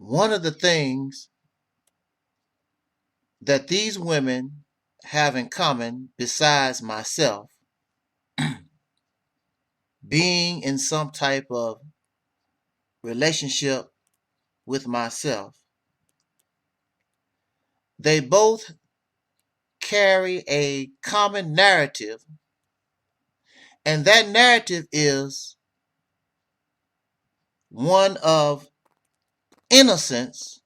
one of the things that these women have in common, besides myself, being in some type of relationship with myself, they both carry a common narrative, and that narrative is one of innocence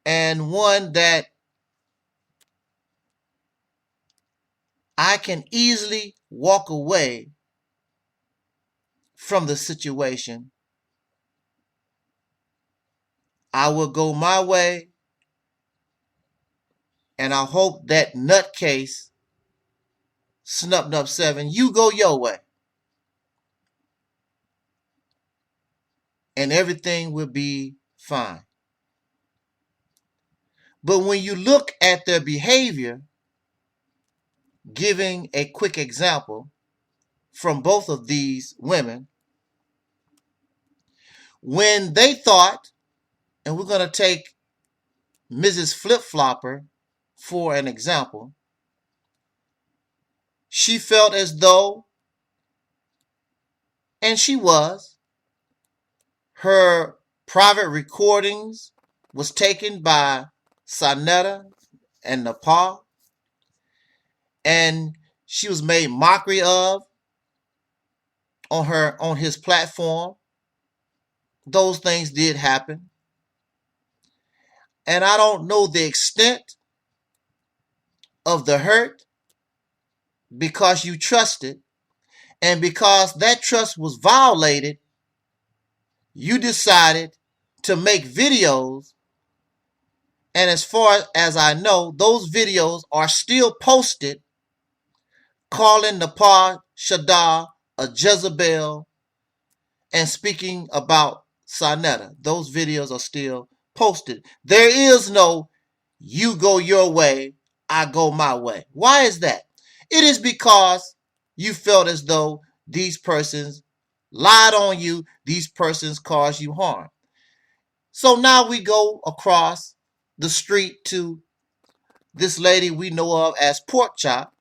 and one that I can easily walk away from the situation. I will go my way, and I hope that nutcase, Snupnup 7, you go your way. And everything will be fine. But when you look at their behavior, giving a quick example from both of these women, when they thought, and we're going to take Mrs. Flip-Flopper for an example, she felt as though, and she was, her private recordings was taken by Sanetta and Nepal, and she was made mockery of on his platform. Those things did happen. And I don't know the extent of the hurt, because you trusted, and because that trust was violated, you decided to make videos. And as far as I know, those videos are still posted, calling Nepal Shadda a Jezebel and speaking about Sanetta. Those videos are still posted. There is no you go your way, I go my way. Why is that? It is because you felt as though these persons lied on you, these persons caused you harm. So now we go across the street to this lady we know of as Pork Chop.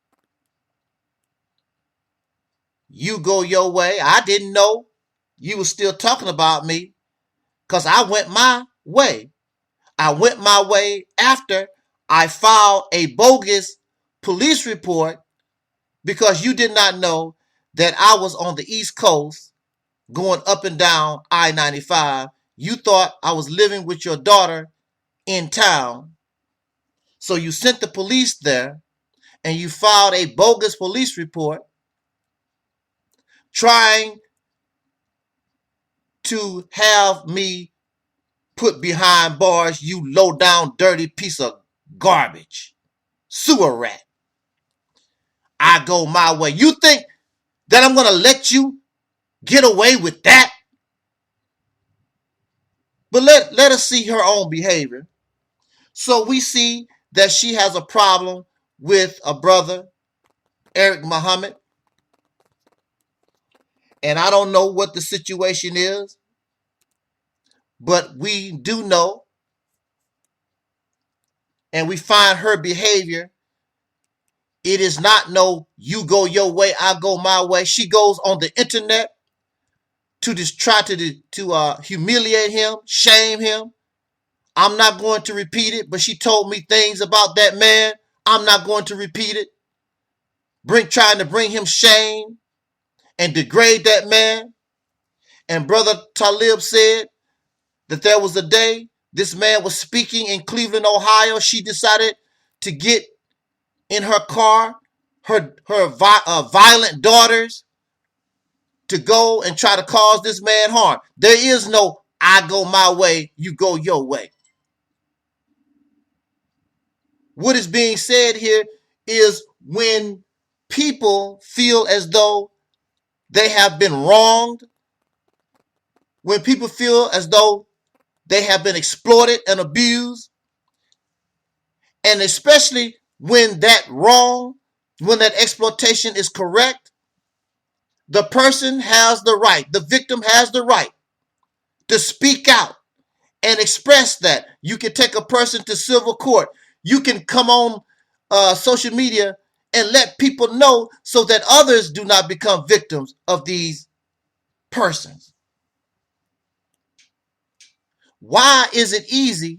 You go your way. I didn't know you were still talking about me, because I went my way. I went my way after I filed a bogus police report, because you did not know that I was on the East Coast going up and down I-95. You thought I was living with your daughter in town. So you sent the police there and you filed a bogus police report trying to have me put behind bars, you low down dirty piece of garbage, sewer rat. I go my way. You think that I'm going to let you get away with that? But let us see her own behavior. So we see that she has a problem with a brother, Eric Muhammad. And I don't know what the situation is, but we do know, and we find her behavior, it is not no you go your way, I go my way. She goes on the internet to just try to humiliate him, shame him. I'm not going to repeat it, but she told me things about that man. I'm not going to repeat it. Trying to bring him shame and degrade that man. And Brother Talib said that there was a day this man was speaking in Cleveland, Ohio. She decided to get in her car, her violent daughters, to go and try to cause this man harm. There is no I go my way, you go your way. What is being said here is when people feel as though they have been wronged, when people feel as though they have been exploited and abused, and especially when that wrong, when that exploitation is correct, the person has the right, the victim has the right to speak out and express that. You can take a person to civil court. You can come on social media and let people know so that others do not become victims of these persons. Why is it easy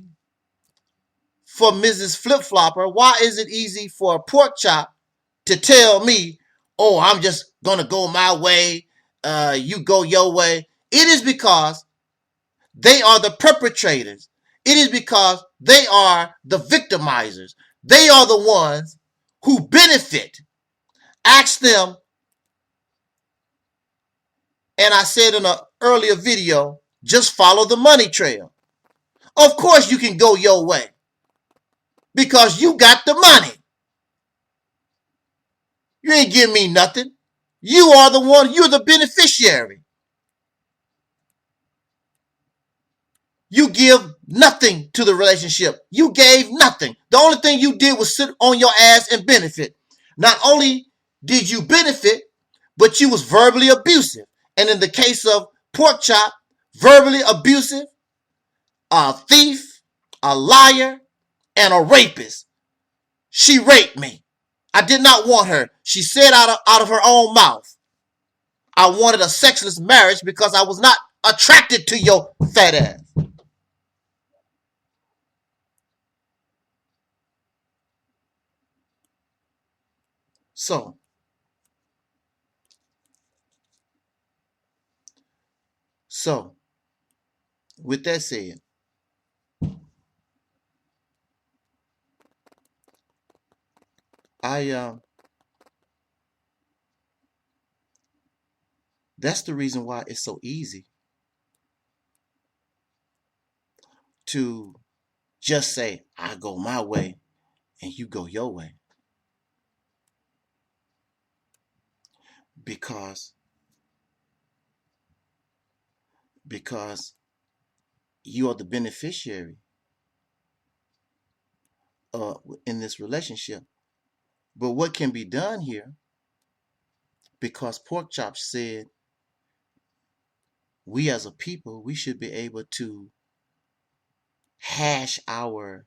for Mrs. Flip Flopper? Why is it easy for a pork chop to tell me, oh, I'm just going to go my way, you go your way? It is because they are the perpetrators. It is because they are the victimizers. They are the ones who benefit. Ask them, and I said in an earlier video, just follow the money trail. Of course you can go your way because you got the money. You ain't giving me nothing. You are the one, you're the beneficiary. You give nothing to the relationship. You gave nothing. The only thing you did was sit on your ass and benefit. Not only did you benefit, but you was verbally abusive. And in the case of Pork Chop, verbally abusive, a thief, a liar, and a rapist. She raped me. I did not want her. She said out of her own mouth, I wanted a sexless marriage because I was not attracted to your fat ass. So, with that said, that's the reason why it's so easy to just say, I go my way and you go your way. Because you are the beneficiary in this relationship. But what can be done here, because Pork Chop said we as a people, we should be able to hash our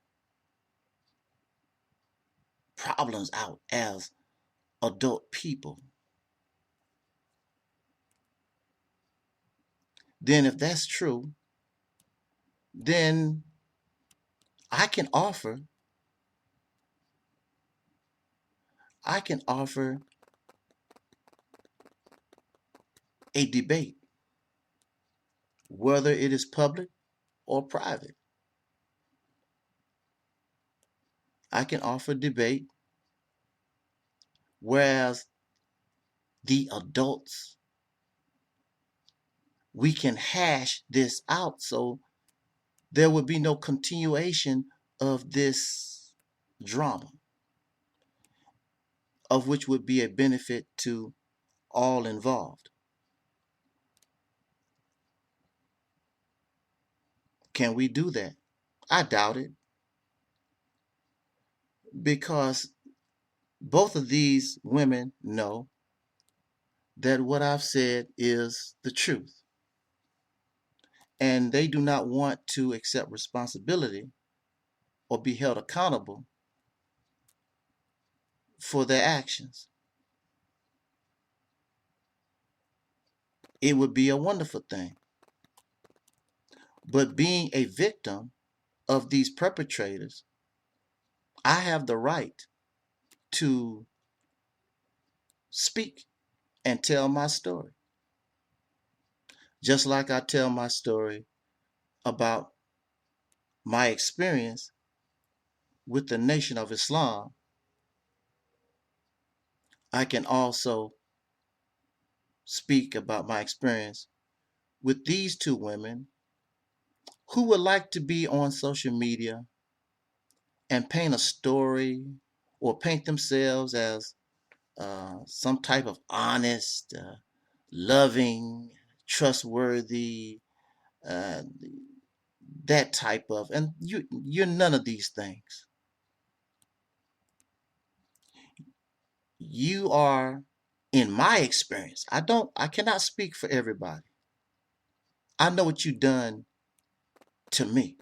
problems out as adult people. Then if that's true, then I can offer a debate, whether it is public or private. I can offer debate, whereas the adults, we can hash this out so there would be no continuation of this drama, of which would be a benefit to all involved. Can we do that? I doubt it, because both of these women know that what I've said is the truth, and they do not want to accept responsibility or be held accountable for their actions. It would be a wonderful thing. But being a victim of these perpetrators, I have the right to speak and tell my story. Just like I tell my story about my experience with the Nation of Islam, I can also speak about my experience with these two women who would like to be on social media and paint a story or paint themselves as some type of honest, loving, trustworthy, uh, that type of, and you're none of these things. You are, in my experience, I cannot speak for everybody. I know what you've done to me.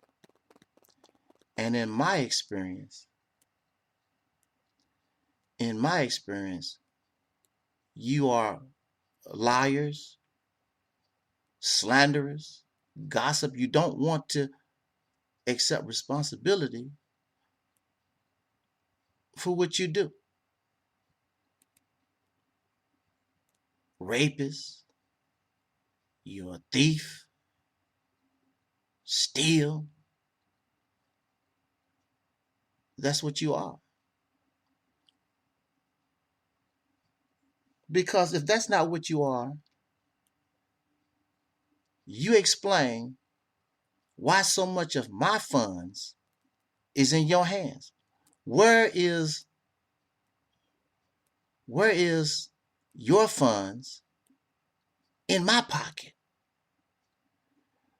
And in my experience, you are liars, slanderers, gossip. You don't want to accept responsibility for what you do. Rapist, you're a thief, steal. That's what you are. Because if that's not what you are, you explain why so much of my funds is in your hands. Where is your funds in my pocket?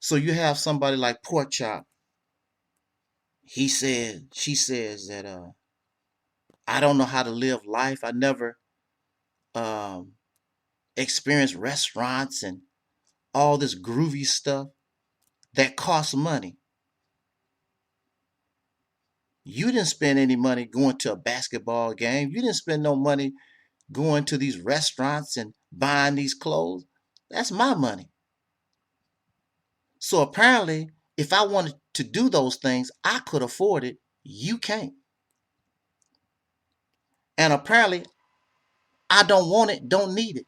So you have somebody like Pork Chop. She says that I don't know how to live life. I never experienced restaurants and all this groovy stuff that costs money. You didn't spend any money going to a basketball game. You didn't spend no money going to these restaurants and buying these clothes. That's my money. So apparently, if I wanted to do those things, I could afford it. You can't. And apparently, I don't want it, don't need it.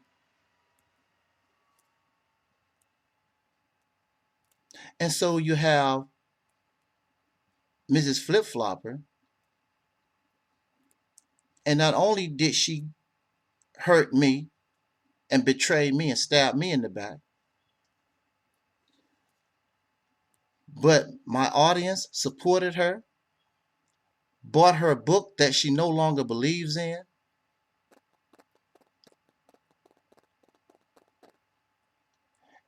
And so you have Mrs. Flip Flopper. And not only did she hurt me and betray me and stab me in the back, but my audience supported her, bought her a book that she no longer believes in.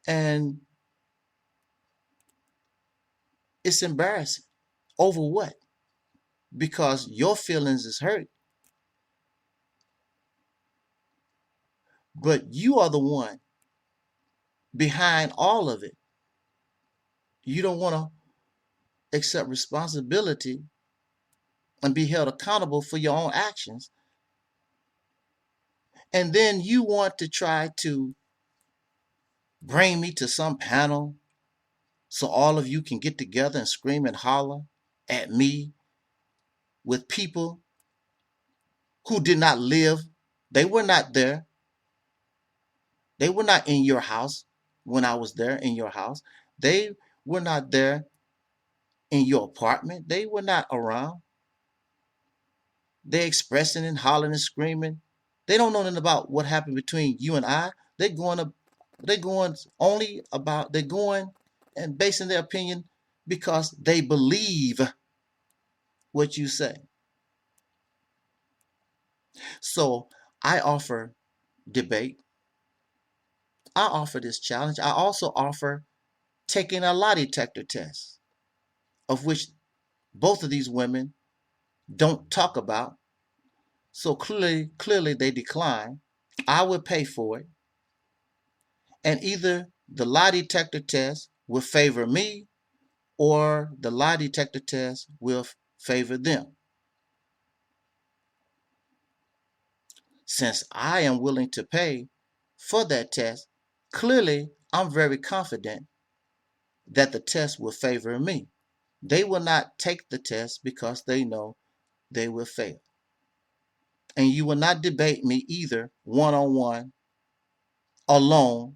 And it's embarrassing. Over what? Because your feelings is hurt. But you are the one behind all of it. You don't want to accept responsibility and be held accountable for your own actions. And then you want to try to bring me to some panel so all of you can get together and scream and holler at me with people who did not live. They were not there. They were not in your house when I was there in your house. They were not there in your apartment. They were not around. They expressing and hollering and screaming. They don't know nothing about what happened between you and I. They're going and basing their opinion because they believe what you say. So I offer debate. I offer this challenge. I also offer taking a lie detector test, of which both of these women don't talk about. So clearly they decline. I would pay for it. And either the lie detector test will favor me or the lie detector test will favor them. Since I am willing to pay for that test, clearly I'm very confident that the test will favor me. They will not take the test because they know they will fail. And you will not debate me either one-on-one, alone,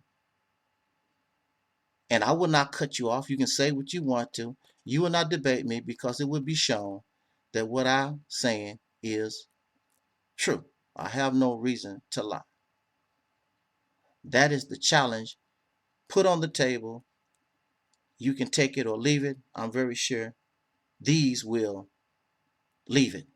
and I will not cut you off. You can say what you want to. You will not debate me because it will be shown that what I'm saying is true. I have no reason to lie. That is the challenge put on the table. You can take it or leave it. I'm very sure these will leave it.